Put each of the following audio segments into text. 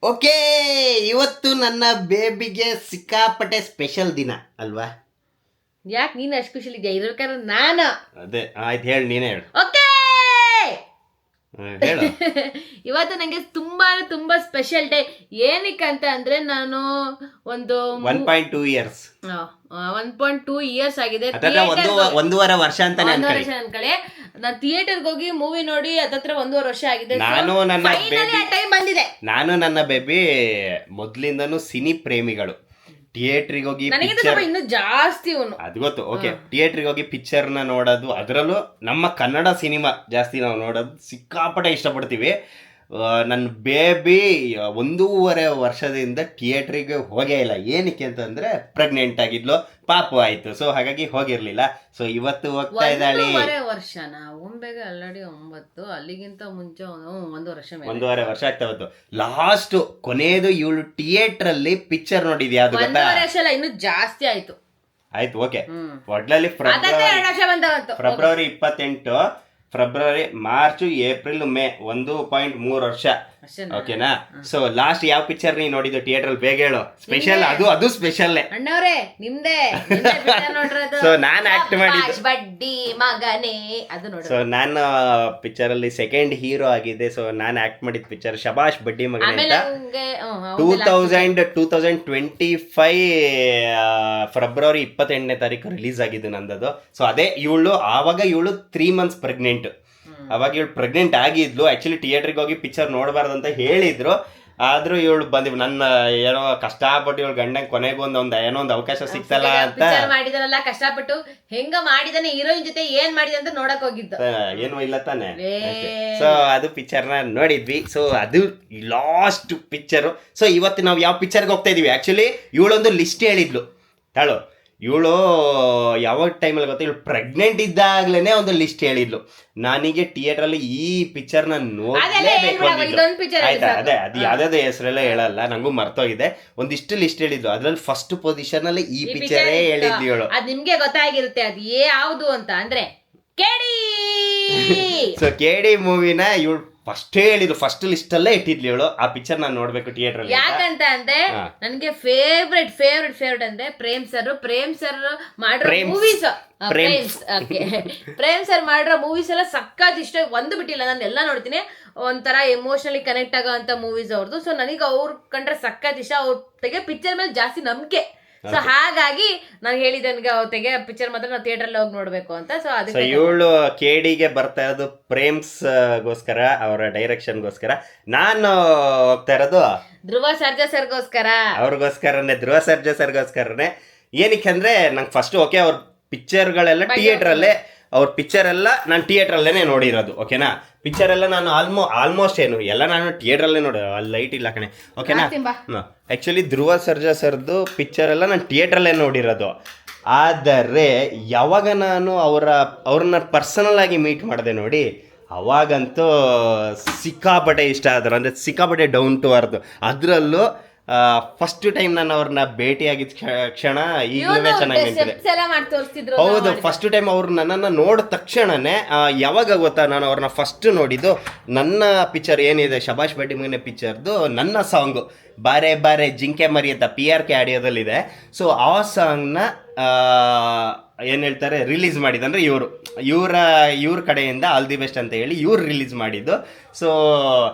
Okay, ಇವತ್ತು ನನ್ನ ಬೇಬಿಗೆ ಸಿಕ್ಕಾಪಟ್ಟೆ ಸ್ಪೆಷಲ್ ದಿನ ಅಲ್ವಾ? ಯಾಕೆ ನೀನು ಅಷ್ಟು ಖುಷಿಲಿದ್ಯಾ? ಇರ್ಬೇಕಾದ್ರೆ ನಾನು ಅದೇ ಆಯ್ತು, ಹೇಳಿ, ನೀನೇ ಹೇಳು. ಓಕೆ, ಹೇಳು. ಇವತ್ತು ನಂಗೆ ತುಂಬಾ ಸ್ಪೆಷಲ್ ಡೇ. ಏನಕ್ಕೆ ಅಂತ ಅಂದ್ರೆ ನಾನು ಒಂದು 1.2 ಇಯರ್ಸ್ 1.2 ಇಯರ್ಸ್ ಆಗಿದೆ. ಒಂದೂವರೆ ವರ್ಷ ಅಂತಾನೆ ಅನ್ಕಡೆ ನಾನು ಥಿಯೇಟರ್ಗೆ ಹೋಗಿ ಮೂವಿ ನೋಡಿ ಹತ್ತತ್ರ 1.5 ವರ್ಷ ಆಗಿದೆ. ಟೈಮ್ ಬಂದಿದೆ. ನಾನು ನನ್ನ ಬೇಬಿ ಮೊದ್ಲಿಂದನೂ ಸಿನಿ ಪ್ರೇಮಿಗಳು. ಥಿಯೇಟ್ರಿಗೆ ಹೋಗಿ ಇನ್ನು ಜಾಸ್ತಿ ಅದು ಗೊತ್ತು. ಓಕೆ, ಥಿಯೇಟ್ರಿಗೆ ಹೋಗಿ ಪಿಕ್ಚರ್ ನ ನೋಡೋದು, ಅದರಲ್ಲೂ ನಮ್ಮ ಕನ್ನಡ ಸಿನಿಮಾ ಜಾಸ್ತಿ ನಾವು ನೋಡೋದು ಸಿಕ್ಕಾಪಟ್ಟೆ ಇಷ್ಟಪಡ್ತೀವಿ. ನನ್ನ ಬೇಬಿ 1.5 ವರ್ಷದಿಂದ ಥಿಯೇಟ್ರಿಗೆ ಹೋಗೇ ಇಲ್ಲ. ಏನಕ್ಕೆ ಅಂತಂದ್ರೆ ಪ್ರೆಗ್ನೆಂಟ್ ಆಗಿದ್ಲು, ಪಾಪು ಆಯ್ತು. ಸೊ ಹಾಗಾಗಿ ಹೋಗಿರ್ಲಿಲ್ಲ. ಸೊ ಇವತ್ತು ಹೋಗ್ತಾ ಇದ್ದಾಳೆ. 1.5 ವರ್ಷ ಒಂಬೇಗ ಆಲ್ರೆಡಿ 9, ಅಲ್ಲಿಗಿಂತ ಮುಂಚೆ 1.5 ವರ್ಷ ಆಗ್ತಾ ಹೋಯ್ತು. ಲಾಸ್ಟ್ ಕೊನೆಯದು ಇವಳು ಥಿಯೇಟರ್ ಅಲ್ಲಿ ಪಿಕ್ಚರ್ ನೋಡಿದ್ಯಾ? ಅದು ಗೊತ್ತಾ? 1.5 ವರ್ಷ ಅಲ್ಲ, ಇನ್ನು ಜಾಸ್ತಿ ಆಯ್ತು. ಓಕೆ. ಒಟ್ಲಲ್ಲಿ February 28, February, March, April, May 1.3 ವರ್ಷ. ಓಕೆನಾ? ಸೊ ಲಾಸ್ಟ್ ಯಾವ ಪಿಕ್ಚರ್ ನೀ ನೋಡಿದ್ದು ಥಿಯೇಟರ್ ಅಲ್ಲಿ? ಬೇಗ ಹೇಳು. ಸ್ಪೆಷಲ್ ಅದು ಸ್ಪೆಷಲ್ ಅಣ್ಣವ್ರೆ, ನಿಮ್ದೇ. ಸೊ ನಾನು ಆಕ್ಟ್ ಮಾಡಿದ್ದು ಬಡ್ಡಿ ಮಗನೇ ಅದು ನೋಡಿ. ಸೊ ನಾನು ಪಿಕ್ಚರ್ ಅಲ್ಲಿ ಸೆಕೆಂಡ್ ಹೀರೋ ಆಗಿದೆ. ಸೊ ನಾನು ಆಕ್ಟ್ ಮಾಡಿದ ಪಿಕ್ಚರ್ ಶಬಾಷ್ ಬಡ್ಡಿ ಮಗನೇ ಅಂತ 2025 ಫೆಬ್ರವರಿ 28ನೇ ತಾರೀಕು ರಿಲೀಸ್ ಆಗಿದ್ದು ನಂದದು. ಸೊ ಅದೇ ಇವಳು 3 ಮಂತ್ಸ್ ಪ್ರೆಗ್ನೆಂಟ್. ಅವಾಗ ಇವಳು ಪ್ರೆಗ್ನೆಂಟ್ ಆಗಿದ್ಲು. ಆಕ್ಚುಲಿ ಥಿಯೇಟರ್ಗೆ ಹೋಗಿ ಪಿಕ್ಚರ್ ನೋಡಬಾರ್ದು ಅಂತ ಹೇಳಿದ್ರು. ಆದ್ರೂ ಇವಳು ಬಂದಿವ್. ನನ್ನ ಏನೋ ಕಷ್ಟಪಟ್ಟು ಇವಳು ಗಂಡಂಗೆ ಕೊನೆಗೂ ಏನೋ ಒಂದು ಅವಕಾಶ ಸಿಕ್ತಲ್ಲ ಅಂತ ಮಾಡಿದನಲ್ಲ, ಕಷ್ಟಪಟ್ಟು ಹೆಂಗ ಮಾಡಿದಾನೆ, ಹೀರೋಯಿನ್ ಜೊತೆ ಏನ್ ಮಾಡಿದ ಅಂತ ನೋಡಕ್ ಹೋಗಿದ್ದು. ಏನು ಇಲ್ಲ ತಾನೆ. ಸೊ ಅದು ಪಿಕ್ಚರ್ ನ ನೋಡಿದ್ವಿ. ಸೊ ಅದು ಲಾಸ್ಟ್ ಪಿಕ್ಚರ್. ಸೊ ಇವತ್ತು ನಾವು ಯಾವ ಪಿಕ್ಚರ್ಗೆ ಹೋಗ್ತಾ ಇದೀವಿ? ಆಕ್ಚುಲಿ ಇವಳೊಂದು ಲಿಸ್ಟ್ ಹೇಳಿದ್ಲು. ತಾಳು, ಇವಳು ಯಾವಾಗ ಟೈಮಲ್ಲಿ ಗೊತ್ತಾ, ಇವಳು ಪ್ರೆಗ್ನೆಂಟ್ ಇದ್ದಾಗ್ಲೇನೆ ಒಂದು ಲಿಸ್ಟ್ ಹೇಳಿದ್ಲು. ನನಗೆ ಥಿಯೇಟರ್ ಅಲ್ಲಿ ಈ ಪಿಕ್ಚರ್ ನ ನೋಡ್ಲೇಬೇಕು. ಆಯ್ತಾ? ಅದೇ ಅದು ಯಾವ್ದಾದ್ರು ಹೆಸರೆಲ್ಲ ಹೇಳಲ್ಲ, ನಂಗೂ ಮರ್ತೋಗಿದೆ. ಒಂದಿಷ್ಟು ಲಿಸ್ಟ್ ಹೇಳಿದ್ಲು. ಅದ್ರಲ್ಲಿ ಫಸ್ಟ್ ಪೊಸಿಷನ್ ಅಲ್ಲಿ ಈ ಪಿಕ್ಚರೇ ಹೇಳಿದ್ಲು ಇವಳು. ಅದ್ ನಿಮ್ಗೆ ಗೊತ್ತಾಗಿರುತ್ತೆ ಅದು ಯಾವ್ದು ಅಂತ. ಅಂದ್ರೆ ಕೇಡಿ. ಸೊ ಕೇಡಿ ಮೂವಿನ ಇವಳು ಫಸ್ಟೇ ಹೇಳಿದ್ರು, ಫಸ್ಟ್ ಲಿಸ್ಟ್ ಅಲ್ಲೇ ಇಟ್ಟಿದ್ಲಿ ಇವಳು. ಆ ಪಿಕ್ಚರ್ ನಾನು ನೋಡ್ಬೇಕು ಥಿಯೇಟರ್ ಅಲ್ಲಿ. ಯಾಕಂತ ಅಂದ್ರೆ ನನಗೆ ಫೇವ್ರೆಟ್ ಅಂದ್ರೆ ಪ್ರೇಮ್ ಸರ್ ಮಾಡಿರೋ ಮೂವೀಸ್. ಪ್ರೇಮ್ ಸರ್ ಮಾಡಿರೋ ಮೂವೀಸ್ ಎಲ್ಲ ಸಕ್ಕತ್ ಇಷ್ಟ. ಒಂದು ಬಿಟ್ಟಿಲ್ಲ, ನಾನು ಎಲ್ಲ ನೋಡ್ತೀನಿ. ಒಂಥರ ಎಮೋಷನಲಿ ಕನೆಕ್ಟ್ ಆಗೋ ಅಂತ ಮೂವೀಸ್ ಅವ್ರದ್ದು. ಸೊ ನನಗೆ ಅವ್ರು ಕಂಡ್ರೆ ಸಕ್ಕತ್ ಇಷ್ಟ. ಅವ್ರ ತೆಗೆ ಪಿಕ್ಚರ್ ಮೇಲೆ ಜಾಸ್ತಿ ನಂಬಿಕೆ. ಸೊ ಹಾಗಾಗಿ ನಾನು ಹೇಳಿದೆ ನನಗೆ ತೆಗೆ ಪಿಕ್ಚರ್ ಮಾತ್ರ ನಾವು ಥಿಯೇಟರ್ ಹೋಗಿ ನೋಡ್ಬೇಕು ಅಂತ. ಸೊ ಅದಕ್ಕೆ ಇವಳು ಕೇಡಿಗೆ ಬರ್ತಾ ಇರೋದು ಪ್ರೇಮ್ಸ್ ಗೋಸ್ಕರ, ಅವರ ಡೈರೆಕ್ಷನ್ಗೋಸ್ಕರ. ನಾನು ಹೋಗ್ತಾ ಇರೋದು ಧ್ರುವ ಸರ್ಜಾ ಸರ್ಗೋಸ್ಕರ. ಅವ್ರಿಗೋಸ್ಕರನೇ, ಧ್ರುವ ಸರ್ಜಾ ಸರ್ಗೋಸ್ಕರನೇ. ಏನಕ್ಕೆ ಅಂದ್ರೆ ನಂಗೆ ಫಸ್ಟ್ ಓಕೆ ಅವ್ರ ಪಿಕ್ಚರ್ಗಳೆಲ್ಲ ಥಿಯೇಟರ್ ಅಲ್ಲೇ, ಅವ್ರ ಪಿಕ್ಚರ್ ಎಲ್ಲ ನಾನು ಥಿಯೇಟರ್ ಅಲ್ಲೇನೆ ನೋಡಿರೋದು. ಓಕೆನಾ? ಪಿಕ್ಚರ್ ಎಲ್ಲ ನಾನು ಆಲ್ಮೋಸ್ಟ್ ಎಲ್ಲ ನಾನು ಥಿಯೇಟರ್ ಅಲ್ಲೇ ನೋಡಿ. ಅಲ್ಲಿ ಲೈಟ್ ಇಲ್ಲ ಕಣೆ. ಓಕೆನಾ? ಆಕ್ಚುಲಿ ಧ್ರುವ ಸರ್ಜಾ ಸರ್ದು ಪಿಕ್ಚರ್ ಎಲ್ಲ ನಾನು ಥಿಯೇಟರ್ ಅಲ್ಲೇ ನೋಡಿರೋದು. ಆದರೆ ಯಾವಾಗ ನಾನು ಅವ್ರನ್ನ ಪರ್ಸನಲ್ ಆಗಿ ಮೀಟ್ ಮಾಡಿದೆ ನೋಡಿ, ಅವಾಗಂತೂ ಸಿಕ್ಕಾಪಟ್ಟೆ ಇಷ್ಟ ಆದ್ರು. ಅಂದರೆ ಸಿಕ್ಕಾಪಟ್ಟೆ ಡೌನ್ ಟು ಅರ್ತ್. ಅದರಲ್ಲೂ ಫಸ್ಟ್ ಟೈಮ್ ನಾನು ಅವ್ರನ್ನ ಭೇಟಿಯಾಗಿದ್ದ ಕ್ಷಣ ಈಗಲೂ ಚೆನ್ನಾಗಿ ನೆನಪಿದೆ. ಹೌದು, ಫಸ್ಟ್ ಟೈಮ್ ಅವ್ರು ನನ್ನನ್ನು ನೋಡಿದ ತಕ್ಷಣನೇ, ಯಾವಾಗ ಗೊತ್ತಾ, ನಾನು ಅವ್ರನ್ನ ಫಸ್ಟ್ ನೋಡಿದ್ದು ನನ್ನ ಪಿಕ್ಚರ್ ಏನಿದೆ ಶಬಾಷ್ ಬಡ್ಡಿ ಮಗನೇ ಪಿಕ್ಚರ್ದು ನನ್ನ ಸಾಂಗು ಬಾರೆ ಬಾರೆ ಜಿಂಕೆ ಮರಿ ಅಂತ PRK ಆಡಿಯೋದಲ್ಲಿದೆ. ಸೊ ಆ ಸಾಂಗ್ನ ಏನು ಹೇಳ್ತಾರೆ ರಿಲೀಸ್ ಮಾಡಿದಂದ್ರೆ ಇವ್ರ ಕಡೆಯಿಂದ ಆಲ್ ದಿ ಬೆಸ್ಟ್ ಅಂತ ಹೇಳಿ ಇವ್ರು ರಿಲೀಸ್ ಮಾಡಿದ್ದು. ಸೊ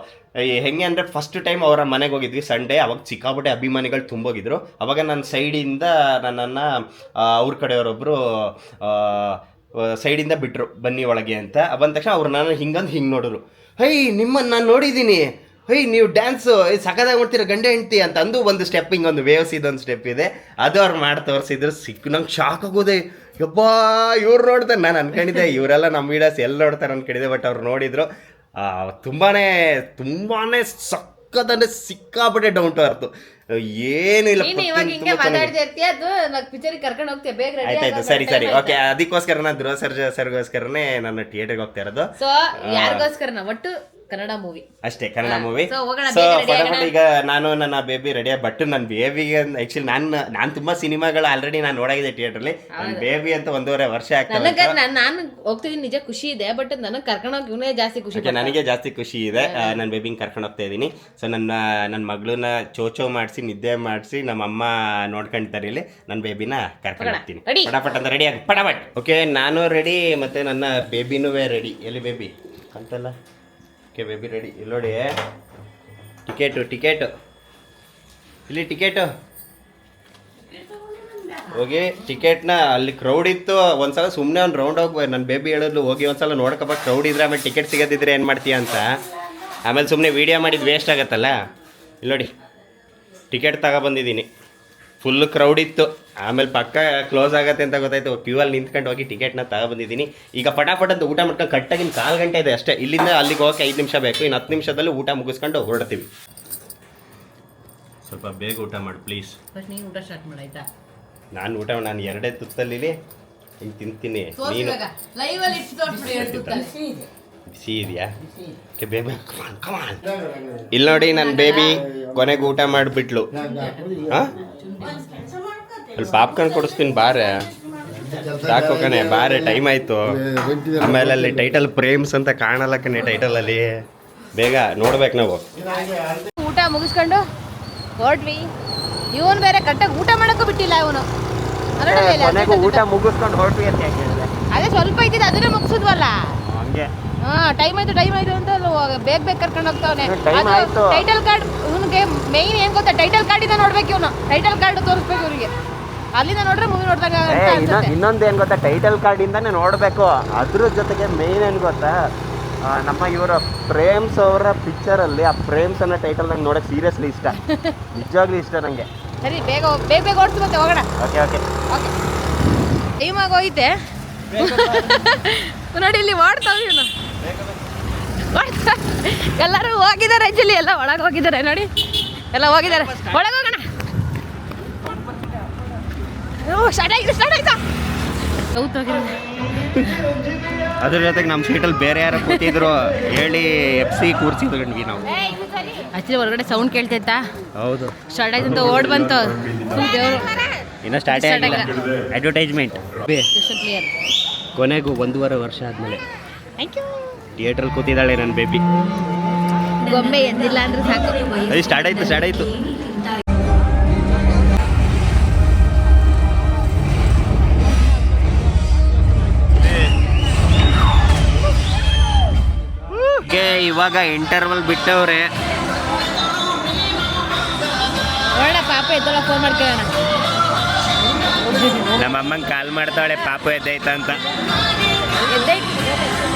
ಹೆಂಗೆ ಅಂದರೆ ಫಸ್ಟ್ ಟೈಮ್ ಅವರ ಮನೆಗೆ ಹೋಗಿದ್ವಿ ಸಂಡೇ. ಅವಾಗ ಸಿಕ್ಕಾಪಟ್ಟೆ ಅಭಿಮಾನಿಗಳು ತುಂಬೋಗಿದ್ರು. ಅವಾಗ ನನ್ನ ಸೈಡಿಂದ ನನ್ನನ್ನು ಅವ್ರ ಕಡೆಯವರೊಬ್ಬರು ಸೈಡಿಂದ ಬಿಟ್ಟರು, ಬನ್ನಿ ಒಳಗೆ ಅಂತ. ಬಂದ ತಕ್ಷಣ ಅವ್ರು ನಾನು ಹಿಂಗೆ ನೋಡಿದ್ರು. ನಿಮ್ಮನ್ನು ನಾನು ನೋಡಿದ್ದೀನಿ, ನೀವು ಡ್ಯಾನ್ಸು ಸಖತ್ತಾಗಿ ಮಾಡ್ತೀರ ಗಂಡೆ ಹೆಂಡ್ತಿ ಅಂತ ಅಂದು ಒಂದು ಸ್ಟೆಪ್, ಹಿಂಗೊಂದು ವೇವ್ಸ್ ಇದೊಂದು ಸ್ಟೆಪ್ ಇದೆ, ಅದು ಅವ್ರು ಮಾಡಿ ತೋರಿಸಿದ್ರು. ನಂಗೆ ಶಾಕ್ ಆಗೋದೆ. ಯಬ್ಬಾ, ಇವ್ರು ನೋಡ್ತಾರೆ. ನಾನು ಅನ್ಕೊಂಡಿದ್ದೆ ಇವರೆಲ್ಲ ನಮ್ಮ ವೀಡಿಯೋಸ್ ಎಲ್ಲಿ ನೋಡ್ತಾರೆ ಅನ್ಕೊಂಡಿದ್ದೆ. ಬಟ್ ಅವ್ರು ನೋಡಿದ್ರು. ತುಂಬಾನೇ ಸಕ್ಕತ್ತಂದ್ರೆ ಸಿಕ್ಕಾಪಟ್ಟೆ ಡೌನ್ ಟು ಅರ್ತ್. ಏನಿಲ್ಲ. ಆಯ್ತಾಯ್ತು, ಸರಿ ಓಕೆ. ಅದಕ್ಕೋಸ್ಕರ ನಾನು ಧ್ರುವ ಸರ್ಜಾ ಸರ್ಗೋಸ್ಕರನೇ ನಾನು ಥಿಯೇಟರ್ಗೆ ಹೋಗ್ತಾ ಇರೋದು. ಸೊ ಯಾರಿಗೋಸ್ಕರ ಒಟ್ಟು ಕನ್ನಡ ಮೂವಿ ಅಷ್ಟೇ ಕನ್ನಡ ಮೂವಿ. So, ಹೋಗೋಣ, ಸೊ ಬೇಗ ready ಫಟಾಫಟ್ ಈಗ ನಾನು ನನ್ನ ಬೇಬಿ ರೆಡಿ ಬಟ್ ನನ್ನ ಬೇಬಿಗೆ ಆಕ್ಚುಲಿ ನಾನು ತುಂಬಾ ಸಿನಿಮಾಗಳು ಆಲ್ರೆಡಿ ನಾನು ನೋಡಾಗಿದೆ ಥಿಯೇಟರ್ಲಿ. ನನ್ನ ಬೇಬಿ ಅಂತ 1.5 ವರ್ಷ ಆಗ್ತದೆ. ನಾನು ಹೋಗ್ತಿದ್ದೀನಿ ನಿಜ ಖುಷಿ ಇದೆ, ಬಟ್ ನನಗೆ ಕರ್ಕೊಂಡು ಹೋಗಿ ಇವನೇ ಜಾಸ್ತಿ ಖುಷಿ. ನನಗೆ ಜಾಸ್ತಿ ಖುಷಿ ಇದೆ. ನನ್ನ ಬೇಬಿನ ಕರ್ಕೊಂಡು ಹೋಗ್ತಾ ಇದ್ದೀನಿ. ಸೊ ನನ್ನ ಮಗಳನ್ನ ಚೋಚೋ ಮಾಡಿಸಿ ನಿದ್ದೆ ಮಾಡಿಸಿ ನಮ್ಮಮ್ಮ ನೋಡ್ಕೊಂತಾರೆ ಇಲ್ಲಿ. ನನ್ನ ಬೇಬಿನ ಕರ್ಕೊಂಡು ಹೋಗ್ತೀನಿ. ಫಟಾಫಟ್ ಅಂತ ರೆಡಿ ಆಗಿ ಫಟಾಫಟ್. ಓಕೆ, ನಾನು ರೆಡಿ ಮತ್ತೆ ನನ್ನ ಬೇಬಿನೂ ರೆಡಿ. ಎಲ್ಲಿ ಬೇಬಿ ಅಂತಲ್ಲ? Okay, baby ready. ಇಲ್ಲಿ ನೋಡಿ, ಟಿಕೆಟು ಇಲ್ಲಿ ಟಿಕೆಟು ಹೋಗಿ ಟಿಕೆಟ್ನ ಅಲ್ಲಿ ಕ್ರೌಡ್ ಇತ್ತು. ಒಂದ್ಸಲ ಸುಮ್ಮನೆ ಒಂದು ರೌಂಡ್ ಹೋಗಿ ನನ್ನ ಬೇಬಿ ಹೇಳಿದ್ಲು ಹೋಗಿ ಒಂದ್ಸಲ ನೋಡ್ಕೊಬ ಕ್ರೌಡ್ ಇದ್ರೆ ಆಮೇಲೆ ಟಿಕೆಟ್ ಸಿಗೋದಿದ್ರೆ ಏನು ಮಾಡ್ತೀಯ ಅಂತ. ಆಮೇಲೆ ಸುಮ್ಮನೆ ವೀಡಿಯೋ ಮಾಡಿದ್ದು ವೇಸ್ಟ್ ಆಗುತ್ತಲ್ಲ. ಇಲ್ಲಿ ನೋಡಿ ಟಿಕೆಟ್ ತಗೊಬಂದಿದ್ದೀನಿ. ಫುಲ್ಲು ಕ್ರೌಡ್ ಇತ್ತು. ಆಮೇಲೆ ಪಕ್ಕ ಕ್ಲೋಸ್ ಆಗತ್ತೆ ಅಂತ ಗೊತ್ತಾಯ್ತು. ಕ್ಯೂ ಅಲ್ಲಿ ನಿಂತ್ಕೊಂಡು ಹೋಗಿ ಟಿಕೆಟ್ನ ತಗೊಬಂದಿದ್ದೀನಿ. ಈಗ ಫಟಾಫಟ್ ಅಂತ ಊಟ ಮಾಡ್ಕೊಂಡು ಕರೆಕ್ಟಾಗಿ 4 ಗಂಟೆ ಇದೆ ಅಷ್ಟೇ. ಇಲ್ಲಿಂದ ಅಲ್ಲಿಗೆ ಹೋಗಕ್ಕೆ 5 ನಿಮಿಷ ಬೇಕು. ಇನ್ನು 10 ನಿಮಿಷದಲ್ಲಿ ಊಟ ಮುಗಿಸ್ಕೊಂಡು ಹೊರಡ್ತೀವಿ. ಸ್ವಲ್ಪ ಬೇಗ ಊಟ ಮಾಡಿ ಪ್ಲೀಸ್. ಫಸ್ಟ್ ನೀನು ಊಟ ಸ್ಟಾರ್ಟ್ ಮಾಡಾಯ್ತಾ? ನಾನು 2 ತುತ್ತಲ್ಲಿ ಹಿಂಗೆ ತಿಂತೀನಿ. ನೀನು ಬಿಸಿ ಇದೆಯಾ? ಓಕೆ ಬೇಬಿ, ಇಲ್ಲಿ ನೋಡಿ ನನ್ನ ಬೇಬಿ ಕೊನೆಗೆ ಊಟ ಮಾಡಿಬಿಟ್ಲು. ಹಾಂ, ಅಲ್ಲಿ ಪಾಪ್ಕಾರ್ನ್ ಕೊಡಿಸ್ತೀನಿ ಬಾರೆ. ಸಾಕು ಕಣೆ, ಬಾರೆ, ಟೈಮ್ ಆಯಿತು. ಆಮೇಲೆ ಅಲ್ಲಿ ಟೈಟಲ್ ಪ್ರೇಮ್ಸ್ ಅಂತ ಕಾಣಲ್ಲ ಕಣೆ ಟೈಟಲಲ್ಲಿ. ಬೇಗ ನೋಡ್ಬೇಕು ನಾವು. ಊಟ ಮುಗಿಸ್ಕೊಂಡು ಹೊರಟ್ವಿ. ಇವನು ಬೇರೆ ಕರೆಕ್ಟಾಗಿ ಊಟ ಮಾಡೋಕ್ಕೂ ಬಿಟ್ಟಿಲ್ಲ ಇವನು. ಊಟ ಮುಗಿಸ್ಕೊಂಡು ಹೊರಟ್ವಿ ಅಂತ ಹೇಳಿದೆ. ಅದೇ ಸ್ವಲ್ಪ ಇದ್ದಿದ್ದು ಅದನ್ನೇ ಮುಗಿಸಿದ್ವಲ್ಲ. ಹಂಗೆ ಟೈಮ್ ಆಯ್ತು ಅಂತ ಬೇಗ ಕರ್ಕೊಂಡು ಹೋಗ್ತಾವನೆ. ಟೈಟಲ್ ಕಾರ್ಡ್ ಇವನಿಗೆ ಮೇಯ್ನ್ ಏನ್ ಗೊತ್ತಾ, ಟೈಟಲ್ ಕಾರ್ಡ್ ಇಂದ ನೋಡ್ಬೇಕು. ಇವನು ಟೈಟಲ್ ಕಾರ್ಡ್ ತೋರಿಸ್ಬೇಕು ಇವ್ರಿಗೆ. ಅಲ್ಲಿಂದ ನೋಡ್ರೆ ಮೂವಿ ನೋಡ್ದಾಗ. ಇನ್ನೊಂದು ಏನು ಗೊತ್ತಾ, ಟೈಟಲ್ ಕಾರ್ಡ್ ಇಂದಾನೆ ನೋಡಬೇಕು. ಅದ್ರ ಜೊತೆಗೆ ಮೇಯ್ನ್ ಏನು ಗೊತ್ತಾ, ನಮ್ಮ ಇವರ ಪ್ರೇಮ್ಸ್ ಅವರ ಪಿಕ್ಚರಲ್ಲಿ ಆ ಪ್ರೇಮ್ಸ್ ಅನ್ನೋ ಟೈಟಲ್ ನಂಗೆ ನೋಡೋಕೆ ಸೀರಿಯಸ್ಲಿ ಇಷ್ಟ. ನಿಜವಾಗ್ಲೂ ಇಷ್ಟ ನನಗೆ. ಸರಿ, ಬೇಗ ಓಡಿಸಿ ಮತ್ತೆ ಹೋಗೋಣ. ಓಕೆ ಟೈಮ್ ಆಗೋಯ್ತೆ ನೋಡಿ. ಇಲ್ಲಿ ಓಡ್ತಾವ ಇವನು. ಎಲ್ಲರೂ ಹೋಗಿದ್ದಾರೆ ಆ್ಯಕ್ಚುಲಿ. ಎಲ್ಲ ಒಳಗೆ ಹೋಗಿದ್ದಾರೆ ನೋಡಿ, ಎಲ್ಲ ಹೋಗಿದ್ದಾರೆ. ಒಳಗೆ ಹೋಗೋಣ. ಸ್ಟಾರ್ಟ್ ಆಯ್ತಾ? ಅದ್ರ ಜೊತೆಗೆ ನಮ್ಮ ಸೀಟಲ್ಲಿ ಬೇರೆ ಯಾರು ಕೂತಿದ್ರು ಹೇಳಿ FC ಕೂರ್ಸಿದ್ವಿ ನಾವು. ಆಕ್ಚುಲಿ ಹೊರಗಡೆ ಸೌಂಡ್ ಕೇಳ್ತೈತಾ? ಹೌದು, ಸ್ಟಾರ್ಟ್ ಆಯ್ತು ಅಂತ ಓಡ್ ಬಂತು. ದೇವರು ಇನ್ನೂ ಸ್ಟಾರ್ಟೇ ಆಗಿಲ್ಲ. ಅಡ್ವರ್ಟೈಸ್ಮೆಂಟ್ ಕೊನೆಗೂ 1.5 ವರ್ಷ ಆದಮೇಲೆ ಥಿಯೇಟ್ರಲ್ಲಿ ಕೂತಿದ್ದಾಳೆ ನನ್ನ ಬೇಬಿ. ಗೊಂಬೆ ಎಂದಿಲ್ಲ ಅಂದ್ರೆ ಸಾಕು. ಅದು ಸ್ಟಾರ್ಟ್ ಆಯ್ತು. ಇವಾಗ ಇಂಟರ್ವಲ್ ಬಿಟ್ಟವ್ರೆ. ಪಾಪ ಎದ್ದಲ್ಲ, ಫೋನ್ ಮಾಡ್ಕೊಳ್ಳೋಣ. ನಮ್ಮ ಅಮ್ಮಂಗೆ ಕಾಲ್ ಮಾಡ್ತಾಳೆ ಪಾಪು ಎದ್ದಾಯ್ತ ಅಂತ.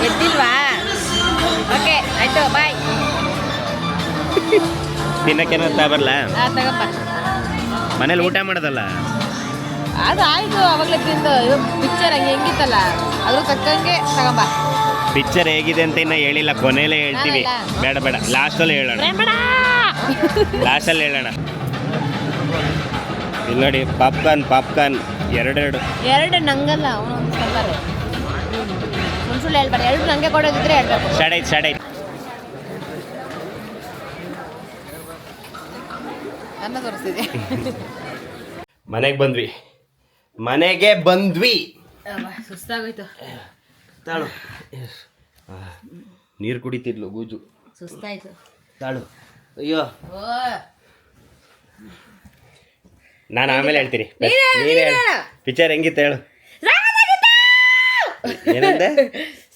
ಎದ್ದಿಲ್ವಾ? ಓಕೆ ಆಯ್ತು, ಬಾಯ್. ತಿನ್ನಕ್ಕೇನೋ ಬರಲ್ಲ? ತಗಪ್ಪ. ಮನೇಲಿ ಊಟ ಮಾಡೋದಲ್ಲ ಅದು ಆಯ್ತು. ಅವಾಗಲೇ ತಿಂದು ಪಿಕ್ಚರ್ ಹೆಂಗಿತ್ತಲ್ಲ ಅದ್ರ ತಕ್ಕಂಗೆ ತಗೊಂಬ. ಪಿಕ್ಚರ್ ಹೇಗಿದೆ ಅಂತ ಇನ್ನ ಹೇಳಿಲ್ಲ, ಕೊನೆಯಲ್ಲೇ ಹೇಳ್ತೀವಿ. ಬೇಡ ಲಾಸ್ಟಲ್ಲಿ ಹೇಳೋಣ. ಇಲ್ಲಿ ನೋಡಿ, ಪಾಪ್ಕಾರ್ನ್ ಎರಡು ನಂಗಲ್ಲ. ಅವನೊಂದು ತಂದಾರೆ. ಸುಳ್ಳು ಹೇಳ್ಬೇಡ, 2 ನಂಗೆ ಕೊಡೋದಿದ್ರೆ ಹೇಳ್ಬೇಕು. ಸ್ಟಾರ್ಟ್ ಆಯ್ತು. ಅನ್ನ ತೋರಿಸ್ತಿದೆ. ಮನೆಗೆ ಬಂದ್ವಿ. ಸುಸ್ತಾಗೋಯ್ತು. ತಾಳು, ನೀರು ಕುಡಿತಿದ್ಲು ಗೂಜು. ಸುಸ್ತಾಯ್ತು. ತಾಳು. ಅಯ್ಯೋ, ನಾನು ಆಮೇಲೆ ಹೇಳ್ತೀನಿ. ಪಿಕ್ಚರ್ ಹೆಂಗಿತ್ತು ಹೇಳು. ಏನಂದೆ?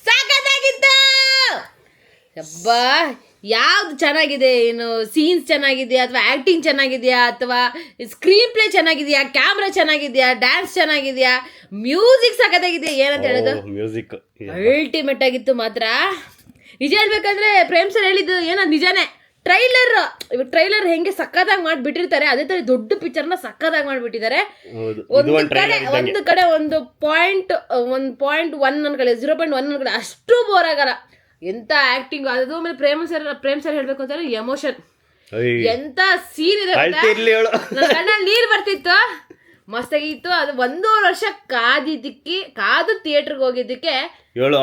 ಸಾಕಾಗಿತ್ತು. ಅಬ್ಬಾ, ಯಾವ್ದು ಚೆನ್ನಾಗಿದೆ? ಏನು ಸೀನ್ಸ್ ಚೆನ್ನಾಗಿದೆಯಾ, ಅಥವಾ ಆಕ್ಟಿಂಗ್ ಚೆನ್ನಾಗಿದೆಯಾ, ಅಥವಾ ಸ್ಕ್ರೀನ್ ಪ್ಲೇ ಚೆನ್ನಾಗಿದೆಯಾ, ಕ್ಯಾಮ್ರಾ ಚೆನ್ನಾಗಿದೆಯಾ, ಡ್ಯಾನ್ಸ್ ಚೆನ್ನಾಗಿದೆಯಾ, ಮ್ಯೂಸಿಕ್ ಸಖತ್ತಾಗಿದೆಯಾ? ಏನಂತ ಹೇಳೋದು, ಮ್ಯೂಸಿಕ್ ಅಲ್ಟಿಮೇಟ್ ಆಗಿತ್ತು ಮಾತ್ರ. ನಿಜ ಹೇಳ್ಬೇಕಂದ್ರೆ ಪ್ರೇಮ್ ಸರ್ ಹೇಳಿದ್ದು ಏನೋ ನಿಜಾನೇ. ಟ್ರೈಲರ್ ಹೆಂಗೆ ಸಕ್ಕತ್ತಾಗಿ ಮಾಡಿಬಿಟ್ಟಿರ್ತಾರೆ, ಅದೇ ತರ ದೊಡ್ಡ ಪಿಕ್ಚರ್ನ ಸಕ್ಕತ್ತಾಗಿ ಮಾಡಿಬಿಟ್ಟಿದ್ದಾರೆ. ಒಂದು ಕಡೆ ಒಂದು ಪಾಯಿಂಟ್ 1 ಅನ್ಕೊಳ್ಳಿ, 0.1 ಅನ್ಕೊಳ್ಳಿ, ಅಷ್ಟು ಬೋರ್ ಆಗಲ್ಲ. ಎಂತ ಆಕ್ಟಿಂಗ್ ಅದು. ಆಮೇಲೆ ಪ್ರೇಮ್ ಸರ್ ಹೇಳ್ಬೇಕು ಅಂತಂದ್ರೆ ಎಮೋಷನ್. ಎಂತ ಸೀನ್ ಇದೆ, ಕಣ್ಣಲ್ಲಿ ನೀರ್ ಬರ್ತಿತ್ತು. ಮಸ್ತಾಗಿತ್ತು. ಅದು 1.5 ವರ್ಷ ಕಾದು ಥಿಯೇಟರ್ಗೆ ಹೋಗಿದ್ದಕ್ಕೆ ಹೇಳು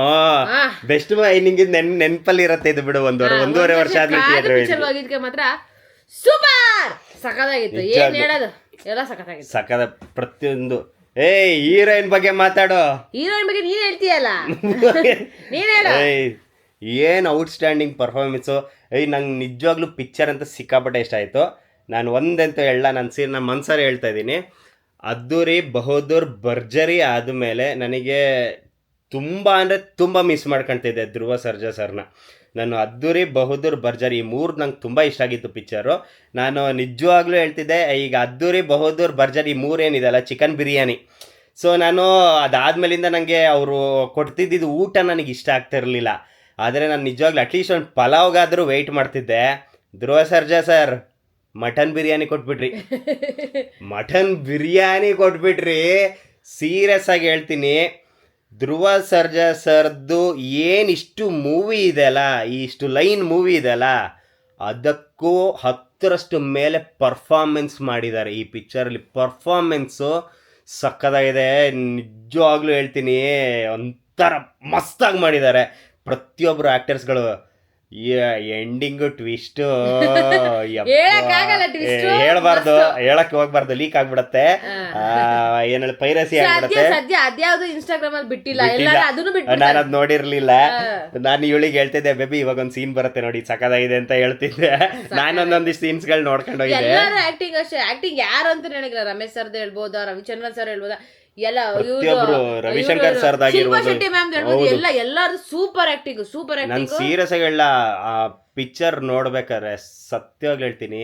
ಬೆಸ್ಟ್ ನಿಂಗೆ ನೆನಪಲ್ಲಿ ಇರತ್ತೆ ಇದು ಬಿಡು. ಒಂದೂವರೆ ವರ್ಷ ಆದ್ಮೇಲೆ ಪಿಕ್ಚರ್ ಹೋಗಿದ್ದಕ್ಕೆ ಮಾತ್ರ ಸೂಪರ್ ಸಖತ್ತಾಗಿತ್ತು. ಏನ್ ಹೇಳೋದು, ಎಲ್ಲ ಸಖತ್ತಾಗಿತ್ತು. ಸಖತ್ ಪ್ರತಿಯೊಂದು. ಹೀರೋಯಿನ್ ಬಗ್ಗೆ ಮಾತಾಡೋ. ಹೀರೋಯಿನ್ ಬಗ್ಗೆ ನೀನ್ ಹೇಳ್ತೀಯಲ್ಲ, ನೀನ್ ಹೇಳ. ಏನ್ ಔಟ್ಸ್ಟ್ಯಾಂಡಿಂಗ್ ಪರ್ಫಾರ್ಮೆನ್ಸು. ನಂಗೆ ನಿಜವಾಗ್ಲೂ ಪಿಕ್ಚರ್ ಅಂತ ಸಿಕ್ಕಾಪಟ್ಟೆ ಇಷ್ಟ ಆಯಿತು. ನಾನು ಒಂದಂತ ಹೇಳ, ನನ್ನ ಮನ್ಸಲ್ಲಿ ಹೇಳ್ತಾ ಇದ್ದೀನಿ, ಅದ್ದೂರಿ ಬಹದ್ದೂರ್ ಭರ್ಜರಿ ಆದಮೇಲೆ ನನಗೆ ತುಂಬ ಅಂದರೆ ತುಂಬ ಮಿಸ್ ಮಾಡ್ಕೊಳ್ತಿದ್ದೆ ಧ್ರುವ ಸರ್ಜಾ ಸರ್ನ. ನಾನು ಅದ್ದೂರಿ ಬಹದ್ದೂರ್ ಭರ್ಜರಿ ಈ 3 ನಂಗೆ ತುಂಬ ಇಷ್ಟ ಆಗಿತ್ತು ಪಿಕ್ಚರು. ನಾನು ನಿಜವಾಗ್ಲೂ ಹೇಳ್ತಿದ್ದೆ, ಈಗ ಅದ್ದೂರಿ ಬಹದ್ದೂರ್ ಭರ್ಜರಿ 3 ಏನಿದೆಲ್ಲ ಚಿಕನ್ ಬಿರಿಯಾನಿ. ಸೊ ನಾನು ಅದಾದಮೇಲಿಂದ ನನಗೆ ಅವರು ಕೊಡ್ತಿದ್ದಿದ್ದು ಊಟ ನನಗೆ ಇಷ್ಟ ಆಗ್ತಿರಲಿಲ್ಲ. ಆದರೆ ನಾನು ನಿಜವಾಗ್ಲೂ ಅಟ್ಲೀಸ್ಟ್ ಒಂದು ಪಲಾವ್ಗಾದರೂ ವೆಯ್ಟ್ ಮಾಡ್ತಿದ್ದೆ. ಧ್ರುವ ಸರ್ಜಾ ಸರ್ ಮಟನ್ ಬಿರಿಯಾನಿ ಕೊಟ್ಬಿಟ್ರಿ. ಮಟನ್ ಬಿರಿಯಾನಿ ಕೊಟ್ಬಿಟ್ರಿ. ಸೀರಿಯಸ್ ಆಗಿ ಹೇಳ್ತೀನಿ, ಧ್ರುವ ಸರ್ಜಾ ಸರ್ದು ಏನಿಷ್ಟು ಮೂವಿ ಇದೆಯಲ್ಲ, ಇಷ್ಟು ಲೈನ್ ಮೂವಿ ಇದೆಯಲ್ಲ, ಅದಕ್ಕೂ 10ರಷ್ಟು ಮೇಲೆ ಪರ್ಫಾರ್ಮೆನ್ಸ್ ಮಾಡಿದ್ದಾರೆ ಈ ಪಿಕ್ಚರಲ್ಲಿ. ಪರ್ಫಾರ್ಮೆನ್ಸು ಸಕ್ಕತ್ತಾಗಿದೆ. ನಿಜವಾಗ್ಲೂ ಹೇಳ್ತೀನಿ, ಒಂಥರ ಮಸ್ತಾಗಿ ಮಾಡಿದ್ದಾರೆ ಪ್ರತಿಯೊಬ್ಬರು ಆ್ಯಕ್ಟರ್ಸ್ಗಳು. ಎಂಡಿಂಗು ಟ್ವಿಸ್ಟು ಹೇಳ್ಬಾರ್ದು, ಹೇಳಕ್ಕೆ ಹೋಗ್ಬಾರ್ದು, ಲೀಕ್ ಆಗ್ಬಿಡತ್ತೆ. ಏನೇಳಿ ಪೈರಸಿ ಆಗ್ಬಿಡತ್ತೆ. ಅದ್ಯಾವುದು ಇನ್ಸ್ಟಾಗ್ರಾಮ್ ಅಲ್ಲಿ ಬಿಟ್ಟಿಲ್ಲ, ನಾನು ಅದ್ ನೋಡಿರ್ಲಿಲ್ಲ. ನಾನು ಇವಳಿಗೆ ಹೇಳ್ತಿದ್ದೆ, ಬೇಬಿ ಇವಾಗ ಒಂದು ಸೀನ್ ಬರುತ್ತೆ ನೋಡಿ ಸಖತ್ತಾಗಿದೆ ಅಂತ ಹೇಳ್ತಿದ್ದೆ. ನಾನೊಂದೊಂದಿಷ್ಟು ಸೀನ್ಸ್ಗಳು ನೋಡ್ಕೊಂಡು ಹೋಗಿದ್ದೆ. ಆಕ್ಟಿಂಗ್ ಅಷ್ಟೇ. ಆಕ್ಟಿಂಗ್ ಯಾರು ಅಂತ ನನಗಿಲ್ಲ. ರಮೇಶ್ ಸರ್ದು ಹೇಳ್ಬೋದಾ, ರವಿಚಂದ್ರನ್ ಸರ್ ಹೇಳ್ಬೋದಾ, ಎಲ್ಲ ರವಿಶಂಕರ್ ಸರ್ ಎಲ್ಲಾರು ಸೂಪರ್ ಆಕ್ಟಿಂಗ್, ಸೂಪರ್ ಆಕ್ಟಿಂಗ್. ನಾನು ಸೀರಿಯಸ್ ಆಗಿ ಹೇಳ, ಆ ಪಿಕ್ಚರ್ ನೋಡ್ಬೇಕಾದ್ರೆ ಸತ್ಯವಾಗಿ ಹೇಳ್ತೀನಿ,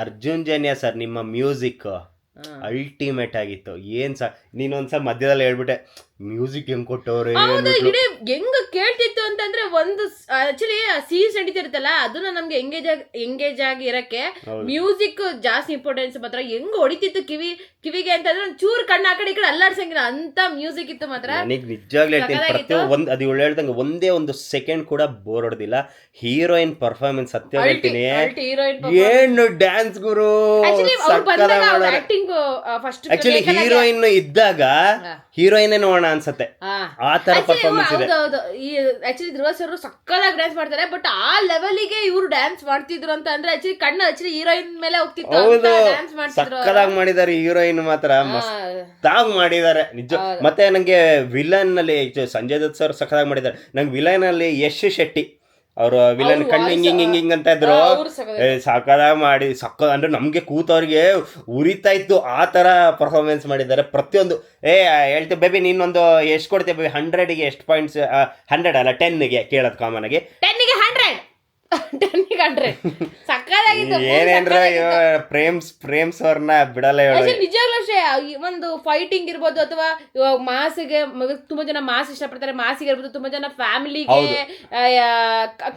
ಅರ್ಜುನ್ ಜನ್ಯ ಸರ್ ನಿಮ್ಮ ಮ್ಯೂಸಿಕ್ ಅಲ್ಟಿಮೇಟ್ ಆಗಿತ್ತು. ಏನ್ ನೀನೊಂದ್ಸಲ ಮಧ್ಯದಲ್ಲಿ ಹೇಳ್ಬಿಟ್ಟೆ ಮ್ಯೂಸಿಕ್ ಹೆಂಗ್ ಕೊಟ್ಟವ್ರೆ, ಹೆಂಗ್ ಕೇಳ್ತಿತ್ತು ಅಂತಂದ್ರೆ, ಒಂದು ಆಕ್ಚುಲಿ ಸೀನ್ಸ್ ನಡೀತಿರುತ್ತಲ್ಲ ಅದನ್ನ ನಮ್ಗೆ ಎಂಗೇಜ್ ಆಗಿ ಇರಕ್ಕೆ ಮ್ಯೂಸಿಕ್ ಜಾಸ್ತಿ ಇಂಪಾರ್ಟೆನ್ಸ್. ಮಾತ್ರ ಹೆಂಗ್ ಹೊಡಿತಿತ್ತು ಕಿವಿಗೆ ಅಂತಂದ್ರೆ ಒಂಚೂರು ಕಣ್ಣು ಆ ಕಡೆ ಈ ಕಡೆ ಅಲ್ಲಾಡ್ಸಂಗಿಲ್ಲ ಅಂತ ಮ್ಯೂಸಿಕ್ ಇತ್ತು. ಮಾತ್ರ ನನಗೆ ನಿಜವಾಗ್ಲೂ ಹೇಳ್ತೀನಿ, ಅದು ಇವಳು ಹೇಳ್ದಂಗೆ ಒಂದೇ ಒಂದು ಸೆಕೆಂಡ್ ಕೂಡ ಬೋರ್ ಹೊಡೆದಿಲ್ಲ. ಹೀರೋಯಿನ್ ಪರ್ಫಾರ್ಮೆನ್ಸ್ ಸತ್ಯ ಹೇಳ್ತೀನಿ, ಏನು ಡ್ಯಾನ್ಸ್ ಗುರು. ಆಕ್ಚುಲಿ ಹೀರೋಯಿನ್ ಇದ್ದಾಗ ಹೀರೋಯಿನ್ ನೋಡೋಣ ಅನ್ಸತ್ತೆ, ಆ ತರ ಪರ್ಫಾರ್ಮೆನ್ಸ್ ಇದೆ. ಆಕ್ಚುಲಿ ಧ್ರುವ ಸರ್ ಸಕ್ಕತ್ತಾಗಿ ಡ್ಯಾನ್ಸ್ ಮಾಡ್ತಾರೆ. ಬಟ್ ಆ ಲೆವೆಲ್ಗೆ ಇವ್ರು ಡ್ಯಾನ್ಸ್ ಮಾಡ್ತಿದ್ರು ಅಂತ ಅಂದ್ರೆ ಆಕ್ಚುಲಿ ಕಣ್ಣು ಹೀರೋಯಿನ್ ಮೇಲೆ ಹೋಗ್ತಿತ್ತು. ಸಕ್ಕತ್ತಾಗಿ ಮಾಡಿದ್ದಾರೆ ಹೀರೋಯಿನ್, ಮಾತ್ರ ಮಸ್ತಾಗಿ ಮಾಡಿದ್ದಾರೆ ನಿಜ. ಮತ್ತೆ ನಂಗೆ ವಿಲನ್ ನಲ್ಲಿ ಸಂಜಯ್ ದತ್ ಸರ್ ಸಕ್ಕತ್ತಾಗಿ ಮಾಡಿದ್ದಾರೆ. ನಂಗೆ ವಿಲನ್ ಅಲ್ಲಿ ಯಶ್ ಶೆಟ್ಟಿ ಅವರು ವಿಲನ್ ಕಣ್ಣು ಹಿಂಗ್ ಅಂತ ಇದ್ರು, ಸಕ್ಕದಾಗಿ ಮಾಡಿ ಅಂದ್ರೆ ನಮ್ಗೆ ಕೂತವ್ರಿಗೆ ಉರಿತಾ ಇತ್ತು ಆ ತರ ಪರ್ಫಾರ್ಮೆನ್ಸ್ ಮಾಡಿದ್ದಾರೆ ಪ್ರತಿಯೊಂದು. ಹೇಳ್ತೀವಿ ಬೇಬಿ ನೀನೊಂದು ಎಷ್ಟು ಕೊಡ್ತೀವಿ ಬೇಬಿ 100ಗೆ ಎಷ್ಟು ಪಾಯಿಂಟ್ಸ್? 100 ಅಲ್ಲ 10ಗೆ ಕೇಳೋದು ಕಾಮನ್ ಆಗಿ. 10ಗೆ 100 ಏನೇನ್ರ ಪ್ರೇಮ್ಸ್ ಅವ್ರನ್ನ ಬಿಡಲ್ಲ ಹೇಳಿ. ನಿಜವಾಗ್ಲೂ ಅಷ್ಟೇ, ಒಂದು ಫೈಟಿಂಗ್ ಇರ್ಬೋದು ಅಥವಾ ಮಾಸಿಗೆ ತುಂಬಾ ಜನ ಮಾಸ್ ಇಷ್ಟಪಡ್ತಾರೆ, ಮಾಸಿಗೆ ಇರ್ಬೋದು, ತುಂಬಾ ಜನ ಫ್ಯಾಮಿಲಿಗೆ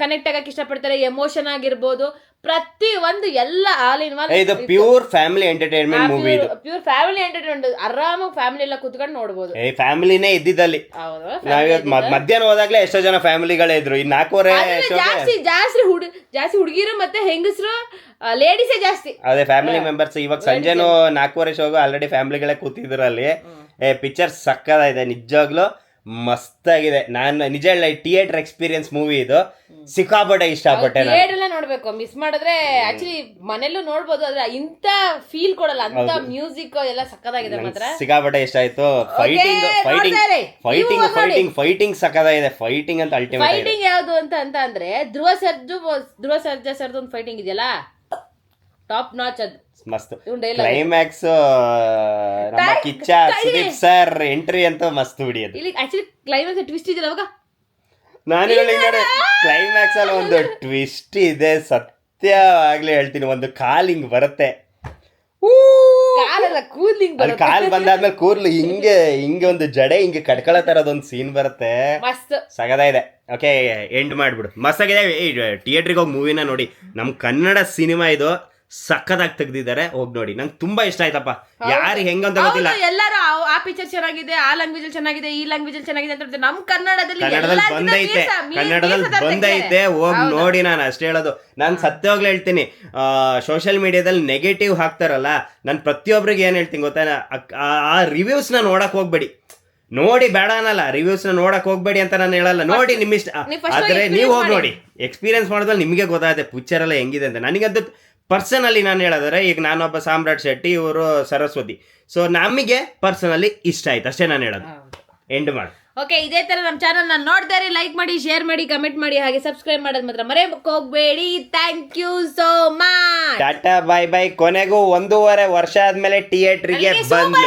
ಕನೆಕ್ಟ್ ಆಗಕ್ಕೆ ಇಷ್ಟಪಡ್ತಾರೆ, ಎಮೋಷನ್ ಆಗಿರ್ಬೋದು, ಪ್ರತಿ ಒಂದು ಎಲ್ಲ ಆಲ್ ಇನ್ ಒನ್. ಇದು ಪ್ಯೂರ್ ಫ್ಯಾಮಿಲಿ ಎಂಟರ್ಟೈನ್ಮೆಂಟ್ ಮೂವಿ. ಇದು ಪ್ಯೂರ್ ಫ್ಯಾಮಿಲಿ ಎಂಟರ್ಟೈನ್ಮೆಂಟ್, ಆರಾಮಾಗಿ ಫ್ಯಾಮಿಲಿ ಎಲ್ಲ ಕುತ್ಕೊಂಡು ನೋಡ್ಬೋದು. ಫ್ಯಾಮಿಲಿನೇ ಇದ್ದಿದ್ದಲ್ಲಿ ಮಧ್ಯಾಹ್ನ ಹೋದಾಗ್ಲೇ ಎಷ್ಟೋ ಜನ ಫ್ಯಾಮಿಲಿಗಳೇ ಇದ್ರು. ಈ 4:30 ಜಾಸ್ತಿ ಹುಡುಗಿರು ಮತ್ತೆ ಹೆಂಗಸರು, ಲೇಡೀಸೇ ಜಾಸ್ತಿ. ಅದೇ ಫ್ಯಾಮಿಲಿ ಮೆಂಬರ್ಸ್. ಇವಾಗ ಸಂಜೆನೂ 4:15 ಶೋಗೂ ಆಲ್ರೆಡಿ ಫ್ಯಾಮಿಲಿಗಳೇ ಕೂತಿದ್ರು ಅಲ್ಲಿ. ಪಿಕ್ಚರ್ ಸಕ್ಕದಾಗಿದೆ ನಿಜವಾಗ್ಲೂ, ಮಸ್ತಾಗಿದೆ. ನಾನು ನಿಜ ಹೇಳ, ಥಿಯೇಟರ್ ಎಕ್ಸ್ಪೀರಿಯನ್ಸ್ ಮೂವಿ ಇದು, ಸಿಕ್ಕಾಪಟ್ಟೆ ಇಷ್ಟಪಟ್ಟೆ. ಥಿಯೇಟರ್ ನೋಡ್ಬೇಕು, ಮಿಸ್ ಮಾಡಿದ್ರೆ ಆಕ್ಚುಲಿ ಮನೆಯಲ್ಲೂ ನೋಡ್ಬೋದು, ಆದ್ರೆ ಇಂತ ಫೀಲ್ ಕೊಡಲ್ಲ. ಅಂತ ಮ್ಯೂಸಿಕ್ ಎಲ್ಲ ಸಕ್ಕದಾಗಿದೆ, ಮಾತ್ರ ಸಿಕ್ಕಾಪಟ್ಟೆ ಇಷ್ಟ ಆಯ್ತು. ಫೈಟಿಂಗ್ ಸಕ್ಕದಾಗಿದೆ. ಫೈಟಿಂಗ್ ಅಂತ ಅಲ್ಟಿಮೇಟ್. ಫೈಟಿಂಗ್ ಯಾವ್ದು ಅಂತ ಅಂದ್ರೆ ಧ್ರುವ ಸರ್ಜಾ ಸರ್ದು ಒಂದು ಫೈಟಿಂಗ್ ಇದೆಯಲ್ಲ, ಟಾಪ್ ನಾಚ್. ಅದು ಮಸ್ತ್ ಕ್ಲೈಮ್ಯಾಕ್ಸ್. ನಮ್ಮ ಕಿಚ್ಚ ಸುದೀಪ್ ಸರ್ ಎಂಟ್ರಿ ಅಂತ ಮಸ್ತ್ ಬಿಡಿಯೋದು. ಇಲ್ಲಿ ಆಕ್ಚುಲಿ ಕ್ಲೈಮ್ಯಾಕ್ಸ್ ಟ್ವಿಸ್ಟ್ ಇದೆಯಲ್ಲ, ಅವಾಗ ನಾನು ಕ್ಲೈಮ್ಯಾಕ್ಸ್ ಅಲ್ಲಿ ಒಂದು ಟ್ವಿಸ್ಟ್ ಇದೆ, ಸತ್ಯ ಆಗ್ಲೇ ಹೇಳ್ತೀನಿ. ಒಂದು ಕಾಲ್ ಹಿಂಗ್ ಬರುತ್ತೆ, ಕಾಲ್ ಬಂದಾದ್ಮೇಲೆ ಕೂರ್ಲು ಹಿಂಗೆ ಒಂದು ಜಡೆ ಹಿಂಗೆ ಕಟ್ಕೊಳ್ಳೋ ತರದೊಂದು ಸೀನ್ ಬರುತ್ತೆ, ಸಗದಾಗಿದೆ. Okay, end ಮಾಡ್ಬಿಡು. ಮಸ್ತಾಗಿದೆ. ಥಿಯೇಟ್ರಿಗೆ ಹೋಗಿ ಮೂವಿನ ನೋಡಿ. ನಮ್ ಕನ್ನಡ ಸಿನಿಮಾ ಇದು, ಸಕ್ಕದಾಗಿ ತೆಗ್ದಿದ್ದಾರೆ, ಹೋಗಿ ನೋಡಿ. ನಂಗೆ ತುಂಬಾ ಇಷ್ಟ ಆಯ್ತಪ್ಪ. ಯಾರಿಗೆ ಹೆಂಗಂತ ಗೊತ್ತಿಲ್ಲ, ಎಲ್ಲರೂ ಆ ಪಿಕ್ಚರ್ ಚೆನ್ನಾಗಿದೆ, ಆ ಲ್ಯಾಂಗ್ವೇಜ್ ಚೆನ್ನಾಗಿದೆ, ಈ ಲ್ಯಾಂಗ್ವೇಜ್ ಚೆನ್ನಾಗಿದೆ ಅಂತ ನಮ್ ಕನ್ನಡದಲ್ಲಿ ಬಂದೈತೆ, ಹೋಗಿ ನೋಡಿ. ನಾನು ಅಷ್ಟೇ ಹೇಳೋದು. ನಾನು ಸತ್ಯವಾಗ್ಲೂ ಹೇಳ್ತೀನಿ, ಸೋಷಿಯಲ್ ಮೀಡಿಯಾದಲ್ಲಿ ನೆಗೆಟಿವ್ ಹಾಕ್ತಾರಲ್ಲ, ನಾನು ಪ್ರತಿಯೊಬ್ಬರಿಗೆ ಏನ್ ಹೇಳ್ತೀನಿ ಗೊತ್ತಾ, ಆ ರಿವ್ಯೂಸ್ನ ನೋಡಕ್ ಹೋಗ್ಬೇಡಿ. ನೋಡಿ ಬೇಡ ಅನ್ನಲ್ಲ, ರಿವ್ಯೂಸ್ನ ನೋಡಕ್ ಹೋಗ್ಬೇಡಿ ಅಂತ ನಾನು ಹೇಳಲ್ಲ. ನೋಡಿ ನಿಮ್ ಇಷ್ಟ, ಆದ್ರೆ ನೀವು ಹೋಗಿ ನೋಡಿ, ಎಕ್ಸ್ಪೀರಿಯನ್ಸ್ ಮಾಡಿದ್ಮೇಲೆ ನಿಮಗೆ ಗೊತ್ತಾಗುತ್ತೆ ಪಿಕ್ಚರ್ ಎಲ್ಲ ಹೆಂಗಿದೆ ಅಂತ. ನನಗಂತೂ ಪರ್ಸನಲಿ ನಾನು ಹೇಳೋದಾದ್ರೆ, ಈಗ ನಾನೊಬ್ಬ ಸಾಮ್ರಾಟ್ ಶೆಟ್ಟಿ, ಇವರು ಸರಸ್ವತಿ, ಸೊ ನಮಗೆ ಪರ್ಸನಲಿ ಇಷ್ಟ ಆಯ್ತು ಅಷ್ಟೇ ನಾನು ಹೇಳೋದು. ಎಂಡ್ ಮಾಡಿ. ಓಕೆ, ಇದೇ ತರ ನಮ್ಮ ಚಾನಲ್ ನಾನು ನೋಡ್ತಾ ಇರಿ, ಲೈಕ್ ಮಾಡಿ, ಶೇರ್ ಮಾಡಿ, ಕಮೆಂಟ್ ಮಾಡಿ, ಹಾಗೆ ಸಬ್ಸ್ಕ್ರೈಬ್ ಮಾಡೋದು ಮಾತ್ರ ಮರೆಯಕ್ಕೆ ಹೋಗ್ಬೇಡಿ. Thank you so much. ಟಾಟಾ, ಬೈ ಬೈ. ಕೊನೆಗೂ 1.5 ವರ್ಷ ಆದ್ಮೇಲೆ ಥಿಯೇಟರ್ಗೆ ಬಂದು